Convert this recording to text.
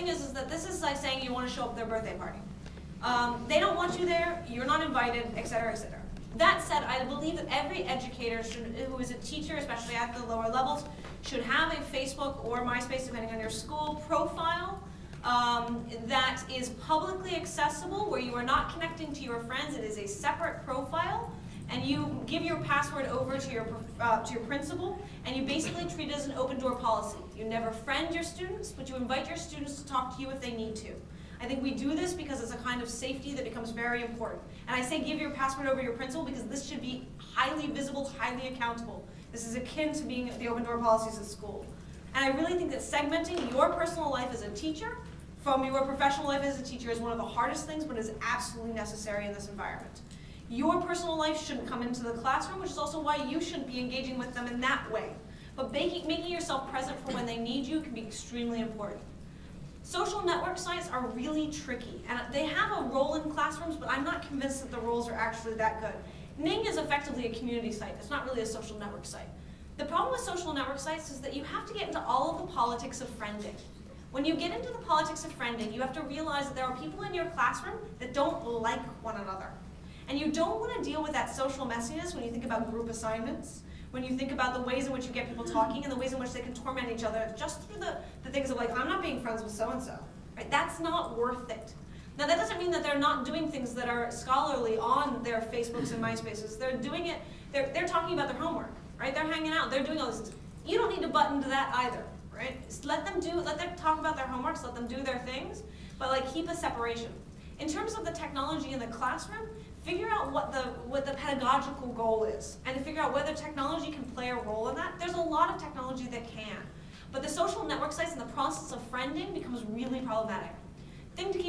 thing is that this is like saying you want to show up at their birthday party. They don't want you there, you're not invited, etc., etc. That said, I believe that every educator who is a teacher, especially at the lower levels, should have a Facebook or MySpace, depending on your school, profile that is publicly accessible, where you are not connecting to your friends. It is a separate profile, and you give your password over to your principal, and you basically treat it as an open door policy. You never friend your students, but you invite your students to talk to you if they need to. I think we do this because it's a kind of safety that becomes very important. And I say give your password over to your principal because this should be highly visible, highly accountable. This is akin to being the open door policies at school. And I really think that segmenting your personal life as a teacher from your professional life as a teacher is one of the hardest things, but is absolutely necessary in this environment. Your personal life shouldn't come into the classroom, which is also why you shouldn't be engaging with them in that way. But making yourself present for when they need you can be extremely important. Social network sites are really tricky, and they have a role in classrooms, but I'm not convinced that the roles are actually that good. Ning is effectively a community site. It's not really a social network site. The problem with social network sites is that you have to get into all of the politics of friending. When you get into the politics of friending, you have to realize that there are people in your classroom that don't like one another. And you don't want to deal with that social messiness when you think about group assignments, when you think about the ways in which you get people talking and the ways in which they can torment each other just through the things of like, I'm not being friends with so-and-so. Right? That's not worth it. Now that doesn't mean that they're not doing things that are scholarly on their Facebooks and MySpaces. They're doing it, they're talking about their homework, right? They're hanging out, they're doing all this. You don't need to butt into that either, right? Just let them talk about their homeworks, let them do their things, but like keep a separation. In terms of the technology in the classroom, figure out what the pedagogical goal is, and to figure out whether technology can play a role in that. There's a lot of technology that can, but the social network sites and the process of friending becomes really problematic. Thing to keep